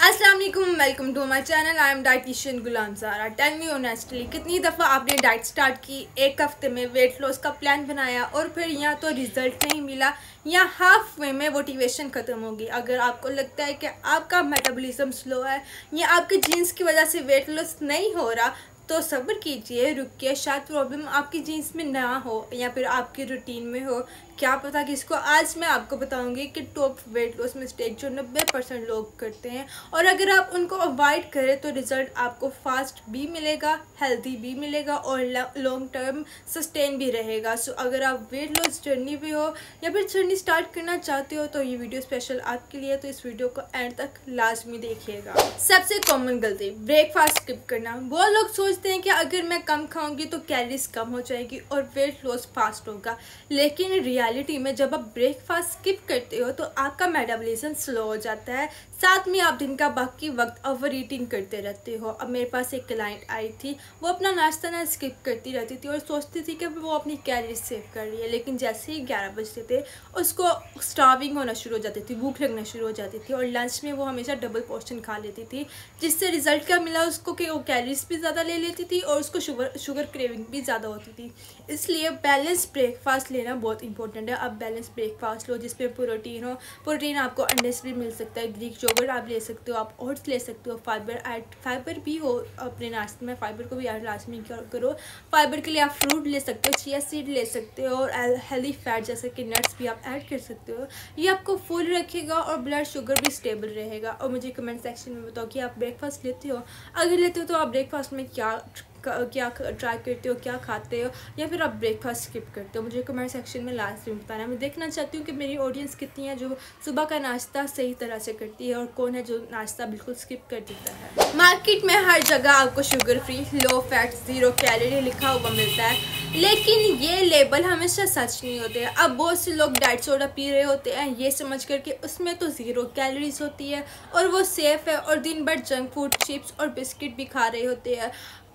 अस्सलाम वालेकुम, welcome to my channel. I am dietitian Ghulam Zara. Tell me honestly, कितनी दफ़ा आपने डाइट स्टार्ट की, एक हफ्ते में वेट लॉस का प्लान बनाया और फिर या तो रिजल्ट नहीं मिला या हाफ वे में मोटिवेशन ख़त्म होगी। अगर आपको लगता है कि आपका मेटाबॉलिज्म स्लो है या आपके जीन्स की वजह से वेट लॉस नहीं हो रहा तो सब्र कीजिए, रुकिए। शायद प्रॉब्लम आपकी जीन्स में ना हो या फिर आपकी रूटीन में हो, क्या पता किसको। आज मैं आपको बताऊंगी कि टॉप वेट लॉस मिस्टेक जो 90% लोग करते हैं और अगर आप उनको अवॉइड करें तो रिज़ल्ट आपको फास्ट भी मिलेगा, हेल्दी भी मिलेगा और लॉन्ग टर्म सस्टेन भी रहेगा। सो अगर आप वेट लॉस जर्नी पे हो या फिर जर्नी स्टार्ट करना चाहते हो तो ये वीडियो स्पेशल आपके लिए, तो इस वीडियो को एंड तक लाजमी देखिएगा। सबसे कॉमन गलती, ब्रेकफास्ट स्किप करना। वो लोग सोचते हैं कि अगर मैं कम खाऊंगी तो कैलोरीज कम हो जाएगी और वेट लॉस फास्ट होगा, लेकिन रियलिटी में जब आप ब्रेकफास्ट स्किप करते हो तो आपका मेटाबॉलिज्म स्लो हो जाता है, साथ में आप दिन का बाकी वक्त ओवर ईटिंग करते रहते हो। अब मेरे पास एक क्लाइंट आई थी, वो अपना नाश्ता ना स्किप करती रहती थी और सोचती थी कि वो अपनी कैलोरीज सेव कर रही है, लेकिन जैसे ही 11 बजते थे उसको स्टार्विंग होना शुरू हो जाती थी, भूख लगना शुरू हो जाती थी और लंच में वो हमेशा डबल पोर्शन खा लेती थी, जिससे रिजल्ट क्या मिला उसको कि वो कैलोरीज भी ज़्यादा ले लेती थी और उसको शुगर क्रेविंग भी ज़्यादा होती थी। इसलिए बैलेंस ब्रेकफास्ट लेना बहुत इंपॉर्टेंट है। आप बैलेंस ब्रेकफास्ट लो जिसमें प्रोटीन हो। प्रोटीन आपको अंडे से भी मिल सकता है, ग्रीक योगर्ट आप ले सकते हो, आप ओट्स ले सकते हो, फाइबर भी हो अपने नाश्ते में, फाइबर को भी ऐड लाजमी करो। फाइबर के लिए आप फ्रूट ले सकते हो, चिया सीड ले सकते हो और हेल्दी फैट जैसे कि नट्स भी आप ऐड कर सकते हो। ये आपको फुल रखेगा और ब्लड शुगर भी स्टेबल रहेगा। और मुझे कमेंट सेक्शन में बताओ कि आप ब्रेकफास्ट लेते हो। अगर लेते हो तो आप ब्रेकफास्ट में क्या ट्राई करते हो, क्या खाते हो या फिर आप ब्रेकफास्ट स्किप करते हो, मुझे कमेंट सेक्शन में लास्ट में बताना। मैं देखना चाहती हूँ कि मेरी ऑडियंस कितनी है जो सुबह का नाश्ता सही तरह से करती है और कौन है जो नाश्ता बिल्कुल स्किप कर देता है। मार्केट में हर जगह आपको sugar free, low fat, zero calorie लिखा हुआ मिलता है, लेकिन ये लेबल हमेशा सच नहीं होते हैं। अब बहुत से लोग डाइट सोडा पी रहे होते हैं ये समझ कर के उसमें तो ज़ीरो कैलोरीज होती है और वो सेफ़ है, और दिन भर जंक फूड, चिप्स और बिस्किट भी खा रहे होते हैं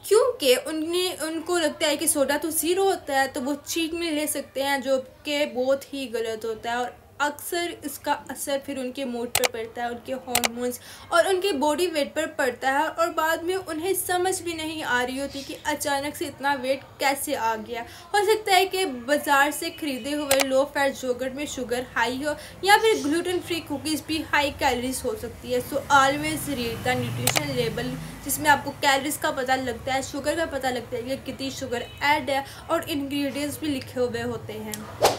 क्योंकि उनको लगता है कि सोडा तो ज़ीरो होता है तो वो चीट मील ले सकते हैं, जो कि बहुत ही गलत होता है और अक्सर इसका असर फिर उनके मूड पर पड़ता है, उनके हार्मोन्स और उनके बॉडी वेट पर पड़ता है और बाद में उन्हें समझ भी नहीं आ रही होती कि अचानक से इतना वेट कैसे आ गया। हो सकता है कि बाज़ार से ख़रीदे हुए लो फैट योगर्ट में शुगर हाई हो या फिर ग्लूटेन फ्री कुकीज़ भी हाई कैलोरीज हो सकती है। So always read the nutrition label, जिसमें आपको कैलोरीज का पता लगता है, शुगर का पता लगता है कि कितनी शुगर ऐड है और इंग्रेडिएंट्स भी लिखे हुए होते हैं।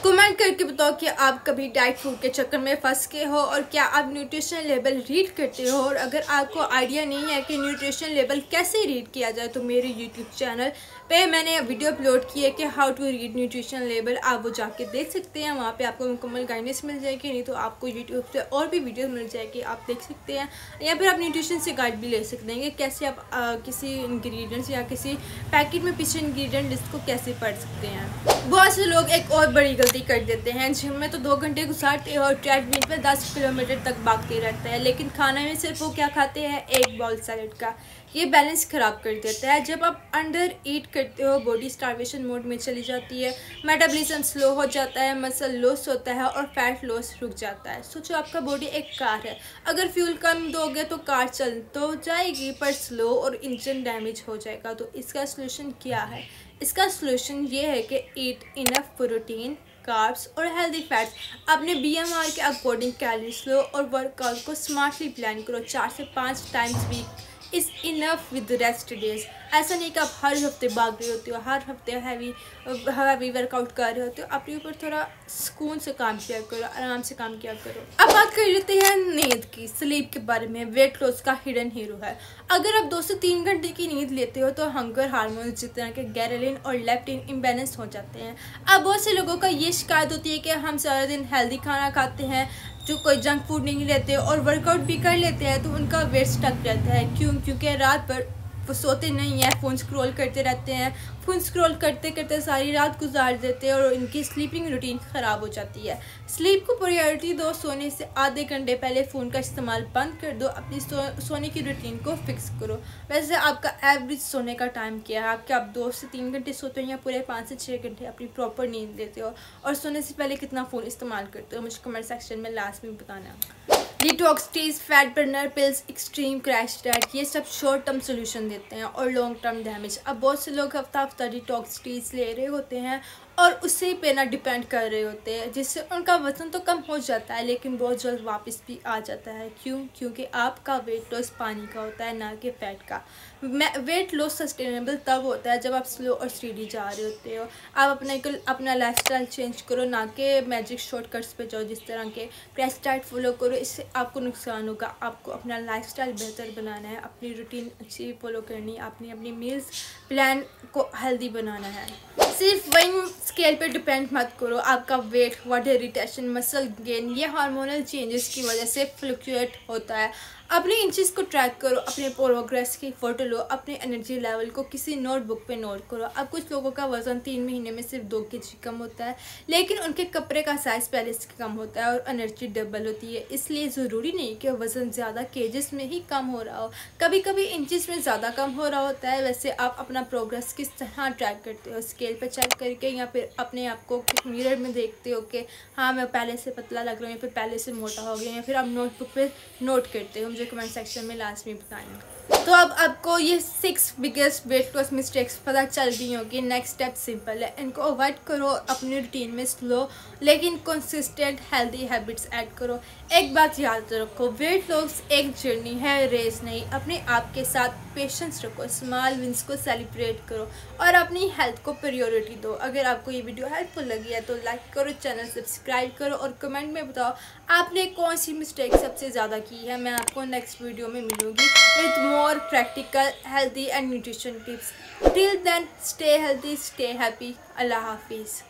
कमेंट करके बताओ कि आप कभी डाइट फूड के चक्कर में फंस गए हो और क्या आप न्यूट्रिशन लेबल रीड करते हो। और अगर आपको आइडिया नहीं है कि न्यूट्रिशन लेबल कैसे रीड किया जाए तो मेरे यूट्यूब चैनल पे मैंने वीडियो अपलोड की है कि how to read nutrition label, आप वो जाके देख सकते हैं। वहाँ पे आपको मुकम्मल गाइडेंस मिल जाएगी, नहीं तो आपको यूट्यूब से और भी वीडियोस मिल जाएगी, आप देख सकते हैं। या फिर आप न्यूट्रिशन से गाइड भी ले सकते हैं कि कैसे आप किसी इंग्रेडिएंट्स या किसी पैकेट में पीछे इंग्रेडिएंट लिस्ट को कैसे पढ़ सकते हैं। बहुत से लोग एक और बड़ी गलती कर देते हैं, जिम में तो 2 घंटे गुजारते हैं और ट्रेडमिल पर 10 किलोमीटर तक भागते रहते हैं, लेकिन खाना में सिर्फ वो क्या खाते हैं, एक बाउल सैलेड का। ये बैलेंस ख़राब कर देता है। जब आप अंडर ईट करते हो बॉडी स्टार्वेशन मोड में चली जाती है, मेटाबॉलिज्म स्लो हो जाता है, मसल लॉस होता है और फैट लॉस रुक जाता है। सोचो आपका बॉडी एक कार है, अगर फ्यूल कम दोगे तो कार चल तो जाएगी पर स्लो और इंजन डैमेज हो जाएगा। तो इसका सलूशन क्या है? इसका सलूशन ये है कि ईट इनफ प्रोटीन, कार्ब्स और हेल्दी फैट्स। अपने BMR के अकॉर्डिंग कैलोरीज लो और वर्कआउट को स्मार्टली प्लान करो। 4 से 5 times week is enough with rest days. ऐसा नहीं कि आप हर हफ्ते भाग रहे होते हो, हर हफ्ते हैवी वर्कआउट कर रहे होते हो। अपने ऊपर थोड़ा सुकून से काम किया करो, आराम से काम किया करो। अब बात कर लेते हैं नींद की, स्लीप के बारे में। वेट लॉस का हिडन हीरो है। अगर आप 2 से 3 घंटे की नींद लेते हो तो हंगर हार्मोन्स जितना कि गैरेलिन और लेप्टिन इम्बैलेंस हो जाते हैं। अब बहुत से लोगों का ये शिकायत होती है कि हम सारा दिन हेल्दी खाना खाते हैं, जो कोई जंक फूड नहीं लेते और वर्कआउट भी कर लेते हैं तो उनका वेट स्टक रहता है। क्योंकि रात भर वो सोते नहीं हैं, फ़ोन स्क्रॉल करते रहते हैं, फ़ोन स्क्रॉल करते करते सारी रात गुजार देते हैं और इनकी स्लीपिंग रूटीन ख़राब हो जाती है। स्लीप को प्रायोरिटी दो, सोने से आधे घंटे पहले फ़ोन का इस्तेमाल बंद कर दो, अपनी सोने की रूटीन को फिक्स करो। वैसे आपका एवरेज सोने का टाइम क्या है? आप 2 से 3 घंटे सोते हो या पूरे 5 से 6 घंटे अपनी प्रॉपर नींद लेते हो? और सोने से पहले कितना फ़ोन इस्तेमाल करते हो? मुझे कमेंट सेक्शन में लास्ट में बताना। Detox teas, fat burner pills, extreme crash diet, ये सब शॉर्ट टर्म सोल्यूशन देते हैं और लॉन्ग टर्म डैमेज। अब बहुत से लोग हफ्ता हफ्ता डिटॉक्स टीज ले रहे होते हैं और उसी पे ना डिपेंड कर रहे होते हैं, जिससे उनका वज़न तो कम हो जाता है लेकिन बहुत जल्द वापस भी आ जाता है। क्योंकि आपका वेट लॉस पानी का होता है, ना कि फैट का। वेट लॉस सस्टेनेबल तब होता है जब आप स्लो और स्टीडी जा रहे होते हो। आप अपना लाइफस्टाइल चेंज करो, ना कि मैजिक शॉर्टकट्स पे जाओ जिस तरह के क्रैश डाइट फॉलो करो, इससे आपको नुकसान होगा। आपको अपना लाइफस्टाइल बेहतर बनाना है, अपनी रूटीन अच्छी फॉलो करनी है, अपनी मील्स प्लान को हेल्दी बनाना है। सिर्फ वही स्केल पे डिपेंड मत करो। आपका weight, body irritation, muscle gain, ये हार्मोनल चेंजेस की वजह से फ्लक्चुएट होता है। अपने इंचेस को ट्रैक करो, अपने प्रोग्रेस की फ़ोटो लो, अपने एनर्जी लेवल को किसी नोटबुक पे नोट करो। अब कुछ लोगों का वज़न 3 महीने में सिर्फ 2 kg कम होता है, लेकिन उनके कपड़े का साइज़ पहले से कम होता है और एनर्जी डबल होती है। इसलिए ज़रूरी नहीं कि वज़न ज़्यादा केजेस में ही कम हो रहा हो, कभी कभी इंचेस में ज़्यादा कम हो रहा होता है। वैसे आप अपना प्रोग्रेस किस तरह ट्रैक करते हो? स्केल पर चेक करके, या फिर अपने आप को मिरर में देखते हो कि हाँ मैं पहले से पतला लग रहा हूँ या फिर पहले से मोटा हो गया, या फिर आप नोटबुक पे नोट करते हो? मुझे कमेंट सेक्शन में लास्ट में बताएं। तो अब आपको ये 6 बिगेस्ट वेट लॉस मिस्टेक्स पता चल गई होगी। नेक्स्ट स्टेप सिंपल है, इनको अवॉइड करो। अपनी रूटीन में स्लो लेकिन कंसिस्टेंट हेल्दी हैबिट्स ऐड करो। एक बात याद रखो, वेट लॉस एक जर्नी है, रेस नहीं। अपने आप के साथ पेशेंस रखो, स्मॉल विंस को सेलिब्रेट करो और अपनी हेल्थ को प्रायोरिटी दो। अगर आपको ये वीडियो हेल्पफुल लगी है तो लाइक करो, चैनल सब्सक्राइब करो और कमेंट में बताओ आपने कौन सी मिस्टेक सबसे ज़्यादा की है। मैं आपको नेक्स्ट वीडियो में मिलूंगी with more practical, healthy and nutrition tips. Till then, stay healthy, stay happy. Allah Hafiz.